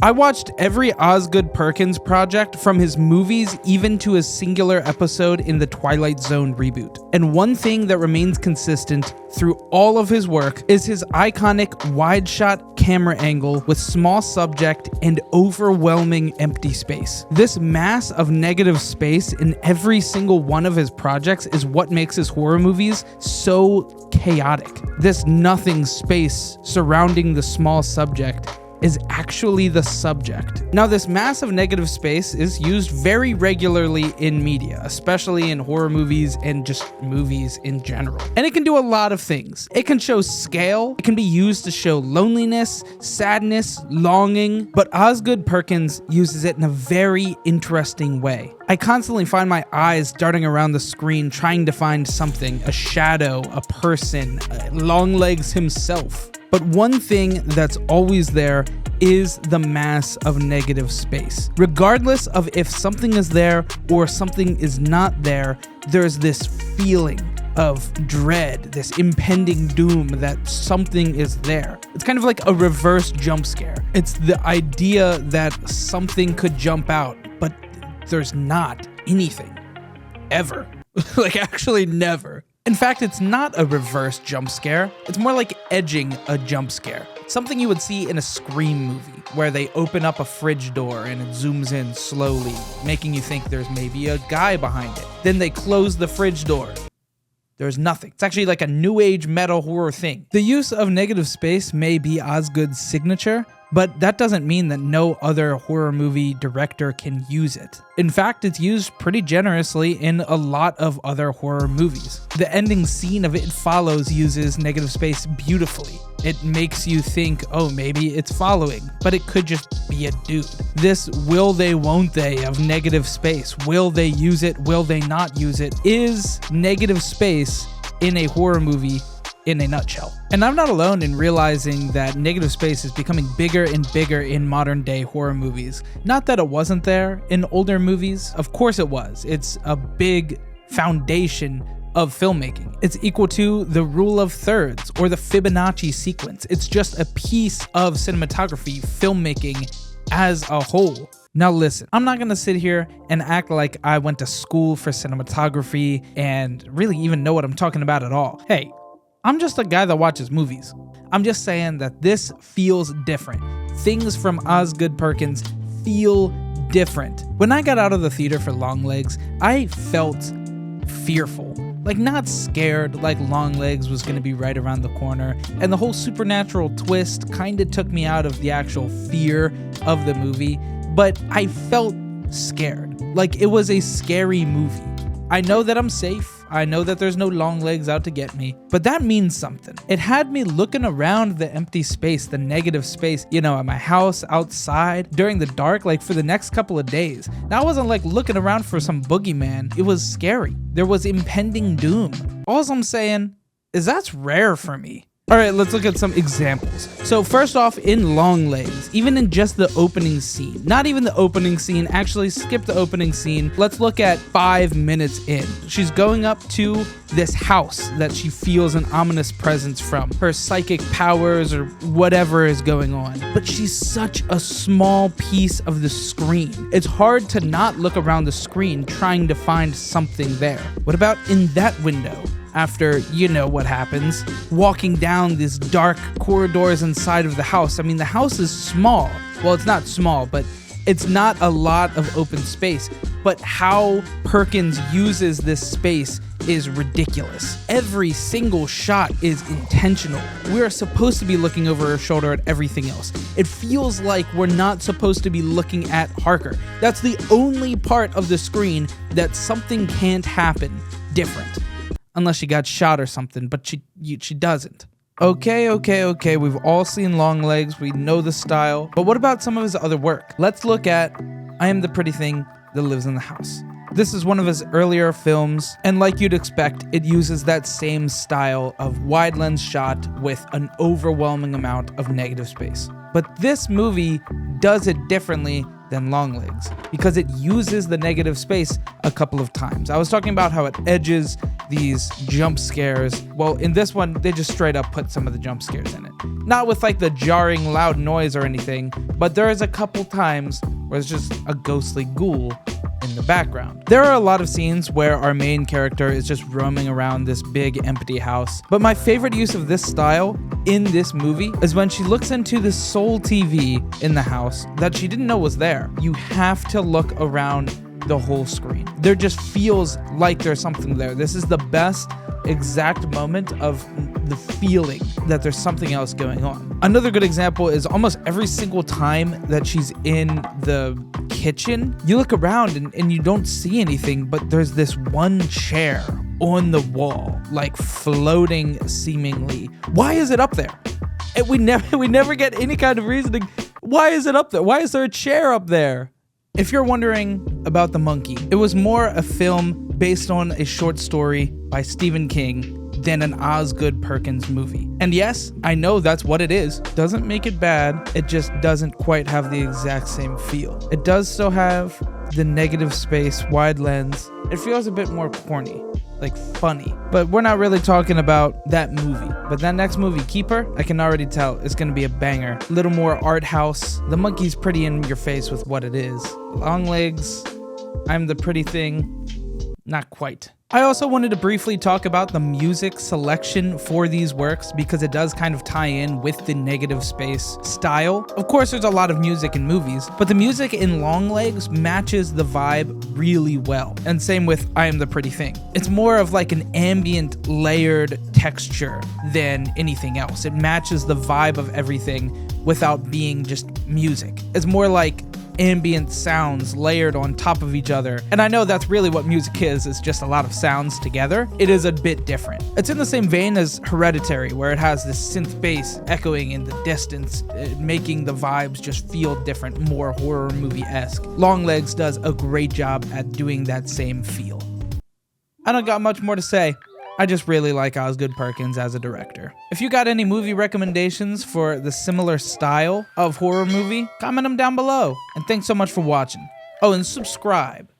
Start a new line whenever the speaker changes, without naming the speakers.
I watched every Osgood Perkins project, from his movies even to his singular episode in the Twilight Zone reboot. And one thing that remains consistent through all of his work is his iconic wide-shot camera angle with small subject and overwhelming empty space. This mass of negative space in every single one of his projects is what makes his horror movies so chaotic. This nothing space surrounding the small subject is actually the subject. Now, this massive negative space is used very regularly in media, especially in horror movies and just movies in general. And it can do a lot of things. It can show scale, it can be used to show loneliness, sadness, longing, but Osgood Perkins uses it in a very interesting way. I constantly find my eyes darting around the screen trying to find something, a shadow, a person, Longlegs himself. But one thing that's always there is the mass of negative space. Regardless of if something is there or something is not there, there's this feeling of dread, this impending doom that something is there. It's kind of like a reverse jump scare. It's the idea that something could jump out, but there's not anything. Ever. Like, actually never. In fact, it's not a reverse jump scare. It's more like edging a jump scare. Something you would see in a Scream movie, where they open up a fridge door and it zooms in slowly, making you think there's maybe a guy behind it. Then they close the fridge door. There's nothing. It's actually like a new age meta horror thing. The use of negative space may be Osgood's signature, but that doesn't mean that no other horror movie director can use it. In fact, it's used pretty generously in a lot of other horror movies. The ending scene of It Follows uses negative space beautifully. It makes you think, oh, maybe it's following, but it could just be a dude. This will they, won't they of negative space, will they use it, will they not use it, is negative space in a horror movie in a nutshell. And I'm not alone in realizing that negative space is becoming bigger and bigger in modern day horror movies. Not that it wasn't there in older movies, of course it was. It's a big foundation of filmmaking. It's equal to the rule of thirds or the Fibonacci sequence. It's just a piece of cinematography, filmmaking as a whole. Now listen, I'm not gonna sit here and act like I went to school for cinematography and really even know what I'm talking about at all. Hey, I'm just a guy that watches movies. I'm just saying that this feels different. Things from Osgood Perkins feel different. When I got out of the theater for Longlegs, I felt fearful. Like, not scared, like Longlegs was gonna be right around the corner, and the whole supernatural twist kinda took me out of the actual fear of the movie, but I felt scared. Like, it was a scary movie. I know that I'm safe. I know that there's no Longlegs out to get me, but that means something. It had me looking around the empty space, the negative space, you know, at my house, outside, during the dark, like for the next couple of days. Now, I wasn't like looking around for some boogeyman. It was scary. There was impending doom. All I'm saying is that's rare for me. All right, let's look at some examples. So first off, in Longlegs, even in just the opening scene, not even the opening scene, actually skip the opening scene. Let's look at 5 minutes in. She's going up to this house that she feels an ominous presence from, her psychic powers or whatever is going on. But she's such a small piece of the screen. It's hard to not look around the screen trying to find something there. What about in that window? After, you know what happens, walking down these dark corridors inside of the house. I mean, the house is small. Well, it's not small, but it's not a lot of open space. But how Perkins uses this space is ridiculous. Every single shot is intentional. We are supposed to be looking over her shoulder at everything else. It feels like we're not supposed to be looking at Harker. That's the only part of the screen that something can't happen different. Unless she got shot or something, but she doesn't. Okay, we've all seen Longlegs, we know the style, but what about some of his other work? Let's look at I Am the Pretty Thing That Lives in the House. This is one of his earlier films, and like you'd expect, it uses that same style of wide lens shot with an overwhelming amount of negative space. But this movie does it differently than Longlegs because it uses the negative space a couple of times. I was talking about how it edges these jump scares. Well, in this one, they just straight up put some of the jump scares in it. Not with like the jarring loud noise or anything, but there is a couple times where it's just a ghostly ghoul in the background. There are a lot of scenes where our main character is just roaming around this big empty house, but my favorite use of this style in this movie is when she looks into the sole TV in the house that she didn't know was there. You have to look around the whole screen. There just feels like there's something there. This is the best exact moment of the feeling that there's something else going on. Another good example is almost every single time that she's in the kitchen, you look around and you don't see anything, but there's this one chair on the wall, like floating seemingly. Why is it up there? We never get any kind of reasoning. Why is it up there? Why is there a chair up there? If you're wondering about the monkey, it was more a film based on a short story by Stephen King than an Osgood Perkins movie. And yes, I know that's what it is. Doesn't make it bad, it just doesn't quite have the exact same feel. It does still have the negative space, wide lens. It feels a bit more corny, like funny. But we're not really talking about that movie. But that next movie, Keeper, I can already tell it's gonna be a banger. A little more art house. The monkey's pretty in your face with what it is. Longlegs, I'm the pretty thing. Not quite. I also wanted to briefly talk about the music selection for these works because it does kind of tie in with the negative space style. Of course, there's a lot of music in movies, but the music in Longlegs matches the vibe really well. And same with I Am the Pretty Thing. It's more of like an ambient layered texture than anything else. It matches the vibe of everything without being just music. It's more like ambient sounds layered on top of each other. And I know that's really what music is. It's just a lot of sounds together. It is a bit different. It's in the same vein as Hereditary, where it has this synth bass echoing in the distance, making the vibes just feel different, more horror movie-esque. Longlegs does a great job at doing that same feel. I don't got much more to say. I just really like Osgood Perkins as a director. If you got any movie recommendations for the similar style of horror movie, comment them down below. And thanks so much for watching. Oh, and subscribe.